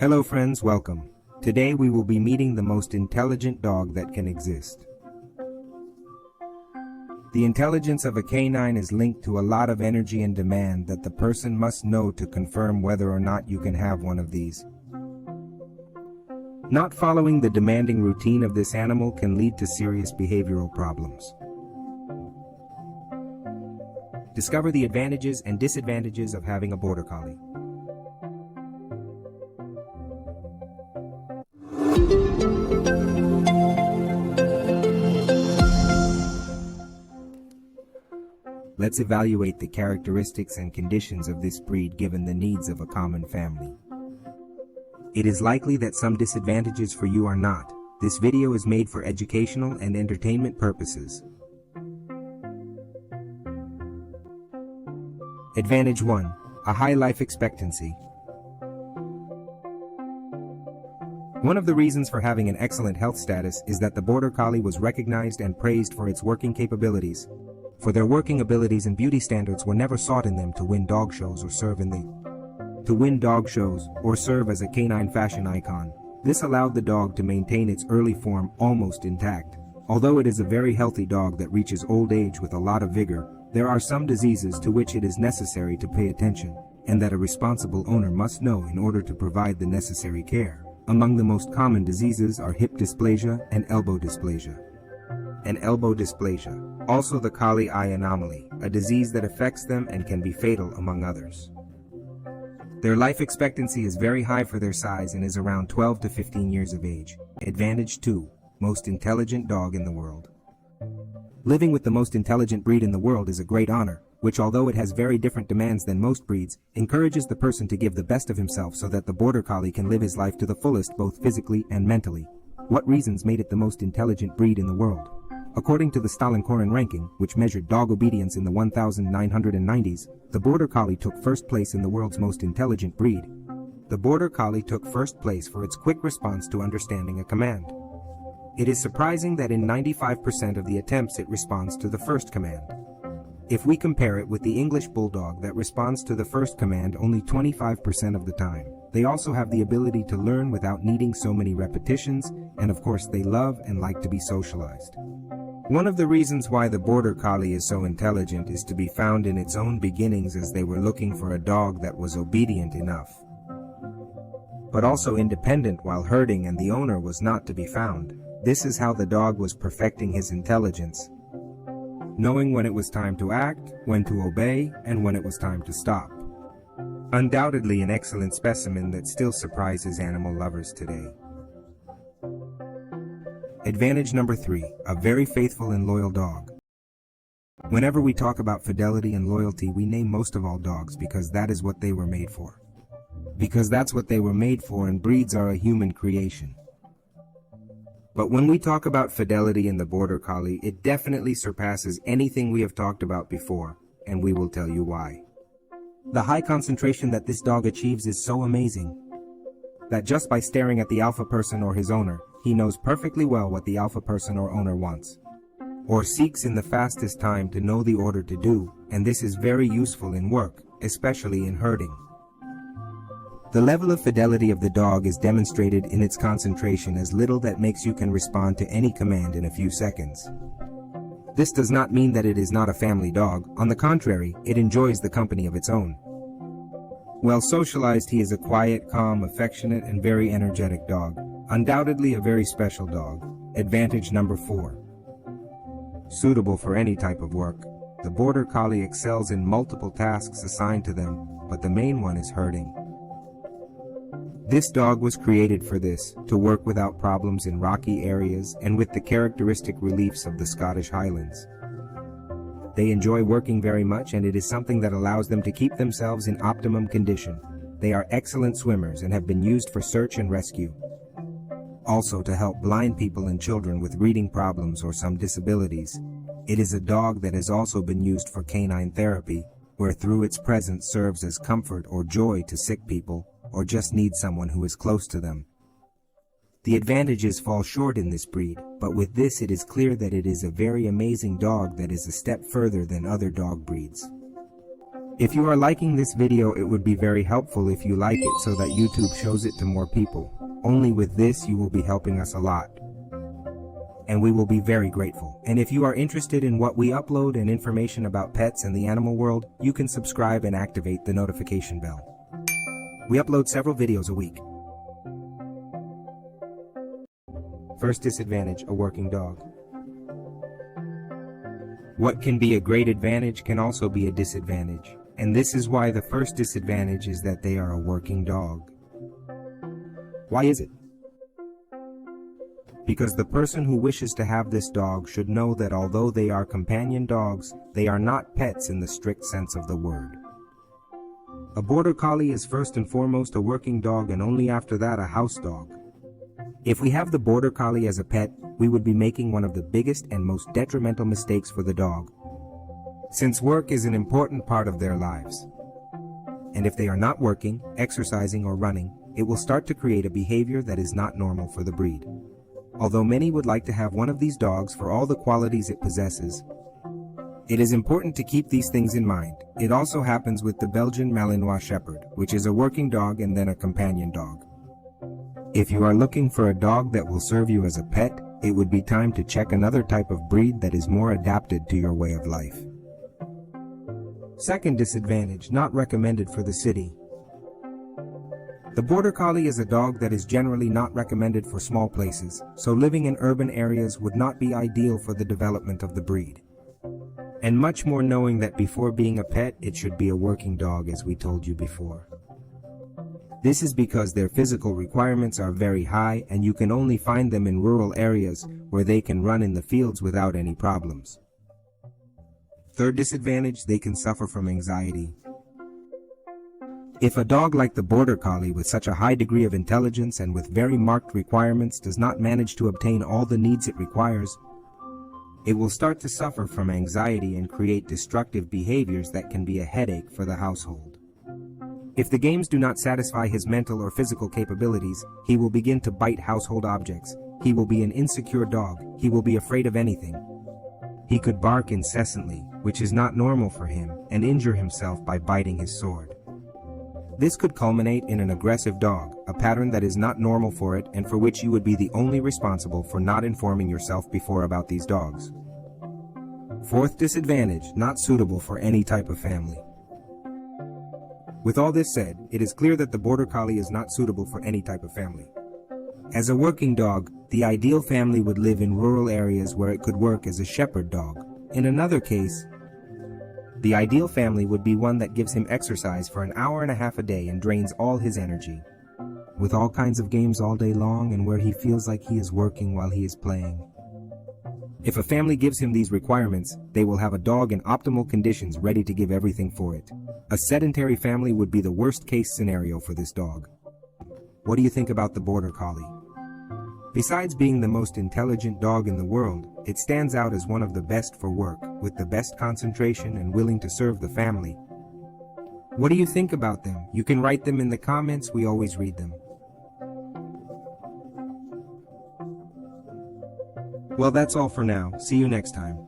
Hello friends, welcome. Today we will be meeting the most intelligent dog that can exist. The intelligence of a canine is linked to a lot of energy and demand that the person must know to confirm whether or not you can have one of these. Not following the demanding routine of this animal can lead to serious behavioral problems. Discover the advantages and disadvantages of having a Border Collie. Let's evaluate the characteristics and conditions of this breed given the needs of a common family. It is likely that some disadvantages for you are not. This video is made for educational and entertainment purposes. Advantage 1. A high life expectancy. One of the reasons for having an excellent health status is that the Border Collie was recognized and praised for its working capabilities. For their working abilities and beauty standards were never sought in them to win dog shows or serve as a canine fashion icon. This allowed the dog to maintain its early form almost intact. Although it is a very healthy dog that reaches old age with a lot of vigor, there are some diseases to which it is necessary to pay attention, and that a responsible owner must know in order to provide the necessary care. Among the most common diseases are hip dysplasia and elbow dysplasia. Also the Collie eye anomaly, a disease that affects them and can be fatal among others. Their life expectancy is very high for their size and is around 12 to 15 years of age. Advantage 2. Most intelligent dog in the world. Living with the most intelligent breed in the world is a great honor, which although it has very different demands than most breeds, encourages the person to give the best of himself so that the Border Collie can live his life to the fullest both physically and mentally. What reasons made it the most intelligent breed in the world? According to the Stalin ranking, which measured dog obedience in the 1990s, the Border Collie took first place in the world's most intelligent breed. The Border Collie took first place for its quick response to understanding a command. It is surprising that in 95% of the attempts it responds to the first command. If we compare it with the English Bulldog that responds to the first command only 25% of the time, they also have the ability to learn without needing so many repetitions, and of course they love and like to be socialized. One of the reasons why the Border Collie is so intelligent is to be found in its own beginnings, as they were looking for a dog that was obedient enough, but also independent while herding, and the owner was not to be found. This is how the dog was perfecting his intelligence, knowing when it was time to act, when to obey, and when it was time to stop. Undoubtedly an excellent specimen that still surprises animal lovers today. Advantage number 3, a very faithful and loyal dog. Whenever we talk about fidelity and loyalty, we name most of all dogs because that is what they were made for. And breeds are a human creation. But when we talk about fidelity in the Border Collie, it definitely surpasses anything we have talked about before, and we will tell you why. The high concentration that this dog achieves is so amazing that just by staring at the alpha person or his owner, he knows perfectly well what the alpha person or owner wants, or seeks in the fastest time to know the order to do, and this is very useful in work, especially in herding. The level of fidelity of the dog is demonstrated in its concentration as little that makes you can respond to any command in a few seconds. This does not mean that it is not a family dog. On the contrary, it enjoys the company of its own. Well socialized, he is a quiet, calm, affectionate, and very energetic dog. Undoubtedly a very special dog. Advantage number 4. Suitable for any type of work. The Border Collie excels in multiple tasks assigned to them, but the main one is herding. This dog was created for this, to work without problems in rocky areas and with the characteristic reliefs of the Scottish Highlands. They enjoy working very much, and it is something that allows them to keep themselves in optimum condition. They are excellent swimmers and have been used for search and rescue. Also to help blind people and children with reading problems or some disabilities. It is a dog that has also been used for canine therapy, where through its presence serves as comfort or joy to sick people, or just need someone who is close to them. The advantages fall short in this breed, but with this it is clear that it is a very amazing dog that is a step further than other dog breeds. If you are liking this video, it would be very helpful if you like it so that YouTube shows it to more people. Only with this you will be helping us a lot, and we will be very grateful. And if you are interested in what we upload and information about pets and the animal world, you can subscribe and activate the notification bell. We upload several videos a week. First disadvantage, a working dog. What can be a great advantage can also be a disadvantage, and this is why the first disadvantage is that they are a working dog. Why is it? Because the person who wishes to have this dog should know that although they are companion dogs, they are not pets in the strict sense of the word. A Border Collie is first and foremost a working dog, and only after that a house dog. If we have the Border Collie as a pet, we would be making one of the biggest and most detrimental mistakes for the dog, since work is an important part of their lives. And if they are not working, exercising, or running, it will start to create a behavior that is not normal for the breed. Although many would like to have one of these dogs for all the qualities it possesses, it is important to keep these things in mind. It also happens with the Belgian Malinois Shepherd, which is a working dog and then a companion dog. If you are looking for a dog that will serve you as a pet, it would be time to check another type of breed that is more adapted to your way of life. Second disadvantage, not recommended for the city. The Border Collie is a dog that is generally not recommended for small places, so living in urban areas would not be ideal for the development of the breed. And much more knowing that before being a pet, it should be a working dog, as we told you before. This is because their physical requirements are very high, and you can only find them in rural areas where they can run in the fields without any problems. Third disadvantage, they can suffer from anxiety. If a dog like the Border Collie with such a high degree of intelligence and with very marked requirements does not manage to obtain all the needs it requires, it will start to suffer from anxiety and create destructive behaviors that can be a headache for the household. If the games do not satisfy his mental or physical capabilities, he will begin to bite household objects. He will be an insecure dog. He will be afraid of anything. He could bark incessantly, which is not normal for him, and injure himself by biting his sword. This could culminate in an aggressive dog, a pattern that is not normal for it and for which you would be the only responsible for not informing yourself before about these dogs. Fourth disadvantage, not suitable for any type of family. With all this said, it is clear that the Border Collie is not suitable for any type of family. As a working dog, the ideal family would live in rural areas where it could work as a shepherd dog. In another case, the ideal family would be one that gives him exercise for an hour and a half a day and drains all his energy, with all kinds of games all day long and where he feels like he is working while he is playing. If a family gives him these requirements, they will have a dog in optimal conditions ready to give everything for it. A sedentary family would be the worst case scenario for this dog. What do you think about the Border Collie? Besides being the most intelligent dog in the world, it stands out as one of the best for work, with the best concentration and willing to serve the family. What do you think about them? You can write them in the comments, we always read them. Well, that's all for now. See you next time.